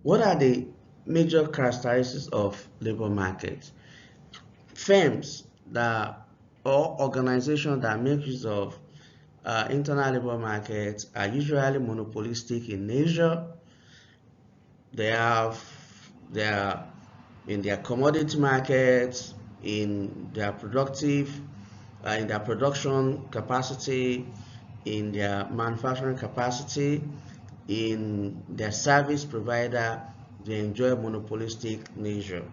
What are the major characteristics of labor market? Firms that or organizations that make use of internal labor markets are usually monopolistic in nature. They have their in their commodity markets, in their production capacity, in their manufacturing capacity, in their service provider. They enjoy monopolistic nature,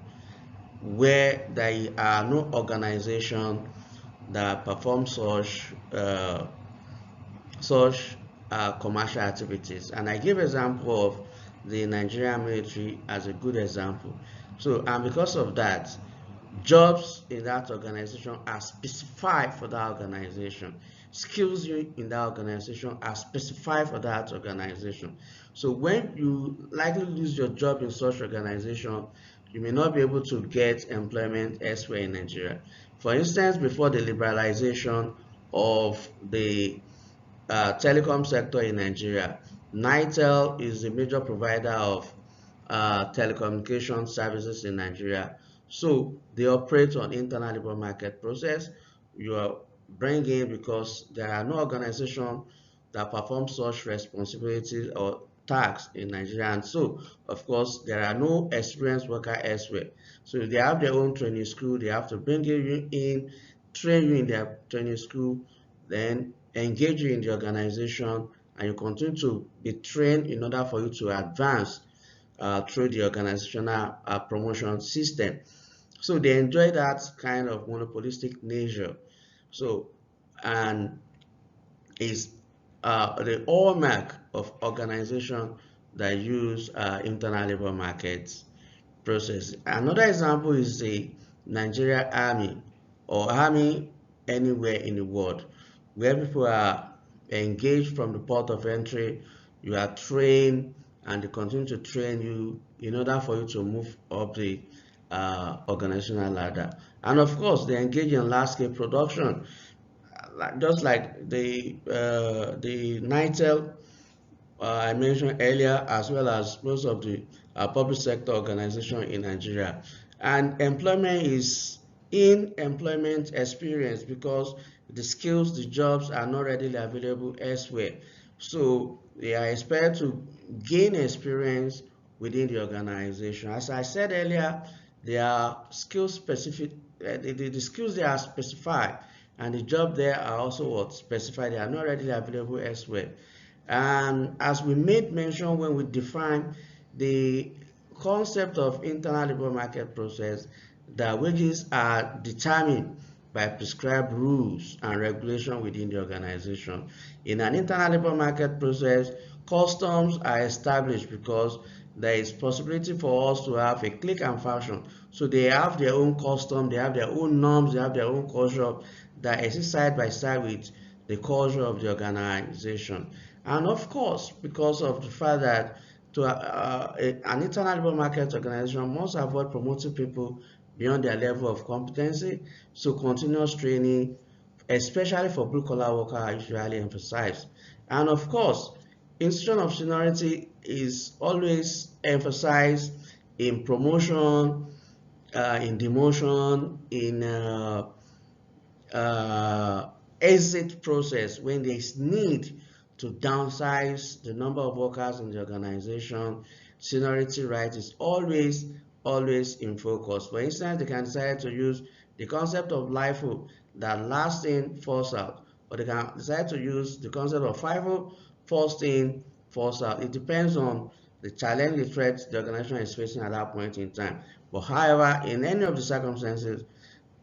where there are no organization that perform such commercial activities. And I give example of the Nigerian military as a good example. So, and because of that, jobs in that organization are specified for that organization. Skills in that organization are specified for that organization. So when you likely lose your job in such organization, you may not be able to get employment elsewhere in Nigeria. For instance, before the liberalization of the telecom sector in Nigeria, Nitel is the major provider of telecommunication services in Nigeria. So they operate on internal labor market process. You are bringing because there are no organization that perform such responsibilities or tasks in Nigeria. And so, of course, there are no experienced worker elsewhere. So they have their own training school. They have to bring you in, train you in their training school, then engage you in the organization, and you continue to be trained in order for you to advance through the organizational promotion system. So they enjoy that kind of monopolistic nature. So, and is the hallmark of organization that use internal labor markets process. Another example is the Nigeria Army or Army anywhere in the world, where people are engaged from the port of entry, you are trained, and they continue to train you in order for you to move up the organizational ladder. And of course, they engage in large-scale production, just like the Nitel I mentioned earlier, as well as most of the public sector organization in Nigeria. And employment is in employment experience because the skills, the jobs are not readily available elsewhere. So they are expected to gain experience within the organization. As I said earlier, they are skill specific, the skills they are specified and the job there are also what specified, they are not readily available elsewhere. And as we made mention when we define the concept of internal labor market process, that wages are determined by prescribed rules and regulation within the organization. In an internal labor market process, customs are established because there is possibility for us to have a click and fashion. So they have their own custom, they have their own norms, they have their own culture that exist side by side with the culture of the organization. And of course, because of the fact that an internal labor market organization must avoid promoting people beyond their level of competency, so continuous training, especially for blue-collar workers, are usually emphasized. And of course, institution of seniority is always emphasized in promotion, in demotion, in exit process when there is need to downsize the number of workers in the organization. Seniority right is always in focus. For instance, they can decide to use the concept of LIFO, that last in first out, or they can decide to use the concept of FIFO, first in first out. It depends on the challenge, the threat the organization is facing at that point in time. But however, in any of the circumstances,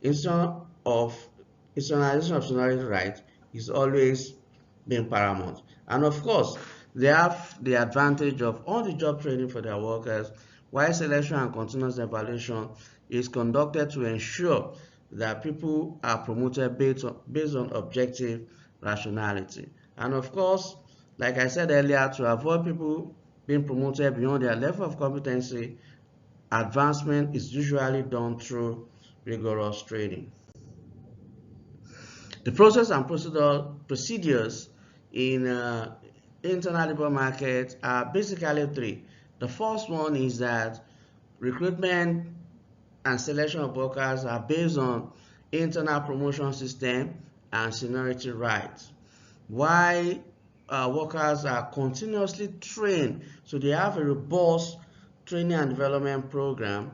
instead of institutionalization of seniority right is always being paramount. And of course, they have the advantage of on-the-job training for their workers, while selection and continuous evaluation is conducted to ensure that people are promoted based on objective rationality. And of course, like I said earlier, to avoid people being promoted beyond their level of competency, advancement is usually done through rigorous training. The process and procedures in internal labor market are basically three. The first one is that recruitment and selection of workers are based on internal promotion system and seniority rights. Why workers are continuously trained, so they have a robust training and development program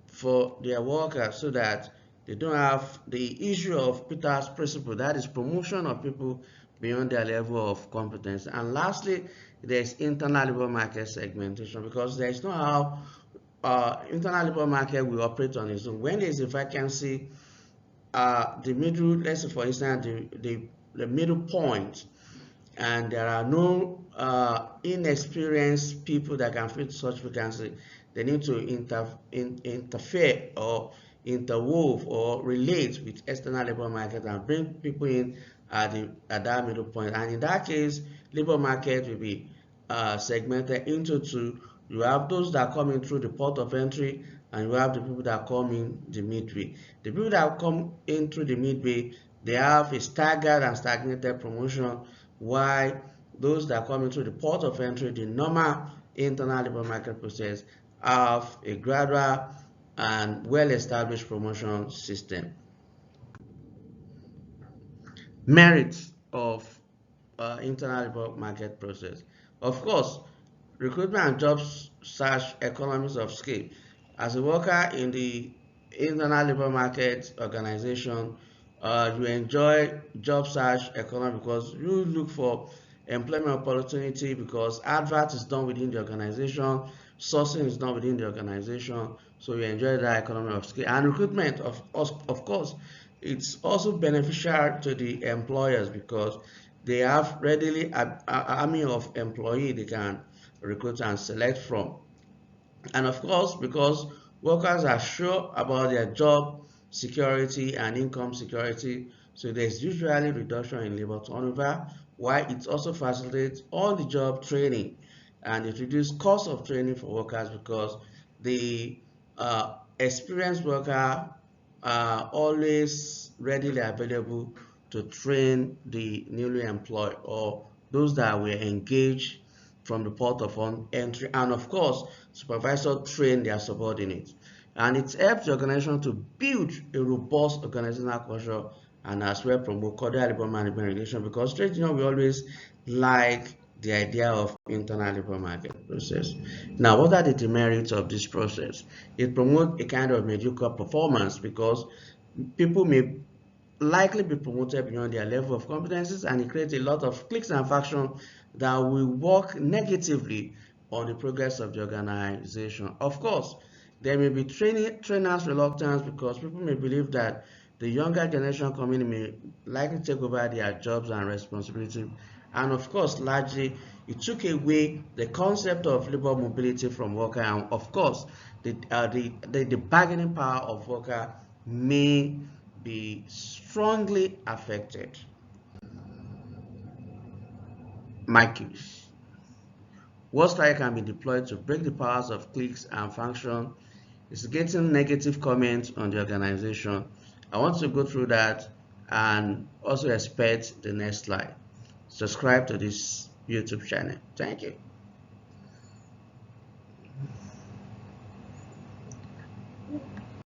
for their workers so that they don't have the issue of Peter's principle, that is promotion of people beyond their level of competence. And lastly, there's internal labor market segmentation, because there is no how internal labor market will operate on its own. When there's a vacancy, the middle, let's say for instance, the middle point, and there are no inexperienced people that can fit such vacancy, they need to interfere or interwove or relate with external labor market and bring people in at that middle point. And in that case, labor market will be segmented into two. You have those that come in through the port of entry, and you have the people that come in the midway. The people that come in through the midway, they have a staggered and stagnated promotion, while those that come into the port of entry, the normal internal labor market process, have a gradual and well-established promotion system. Merits of internal labor market process. Of course, recruitment and job search economies of scale. As a worker in the internal labor market organization, you enjoy job search economy because you look for employment opportunity, because advert is done within the organization, sourcing is done within the organization, so you enjoy that economy of scale. And recruitment, of course, it's also beneficial to the employers because they have readily an army of employees they can recruit and select from. And of course, because workers are sure about their job security and income security, so there's usually reduction in labor turnover, while it also facilitates on-the-job training, and it reduces cost of training for workers because the experienced worker are always readily available to train the newly employed or those that were engaged from the port of entry. And of course, supervisor train their subordinates, and it helps the organization to build a robust organizational culture and as well promote cordial labor management relation, because trade union we always like the idea of internal labor market process. Now, what are the demerits of this process? It promotes a kind of mediocre performance because people may likely be promoted beyond their level of competencies, and it creates a lot of cliques and factions that will work negatively on the progress of the organization. Of course, there may be trainers' reluctance because people may believe that the younger generation coming in may likely take over their jobs and responsibility. And of course, largely, it took away the concept of labor mobility from worker. And of course, the bargaining power of worker may be strongly affected. Marcus. What style can be deployed to break the powers of cliques and function is getting negative comments on the organization. I want to go through that and also expect the next slide. Subscribe to this YouTube channel. Thank you.